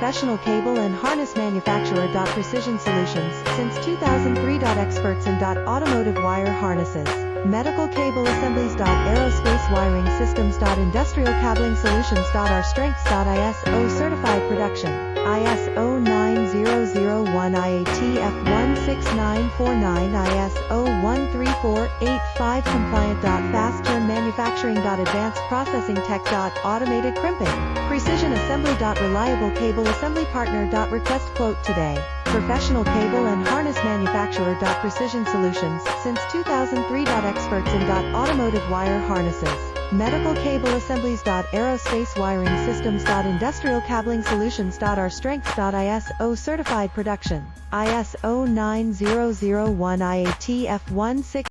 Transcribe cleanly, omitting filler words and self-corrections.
Professional cable and harness manufacturer. Precision Solutions, since 2003. Experts in automotive wire harnesses, medical cable assemblies. Aerospace wiring systems. Industrial cabling solutions. Our strengths. ISO certified production, ISO 9001 IATF 16949 ISO 13485 compliant. Fast turn manufacturing. Advanced processing tech. Automated crimping, precision assembly. Reliable cable assembly partner. Request quote today. Professional cable and harness manufacturer. Precision Solutions, since 2003. Experts in automotive wire harnesses, medical cable assemblies. Aerospace wiring systems. Industrial cabling solutions. Our strengths. ISO certified production, ISO 9001 IATF 16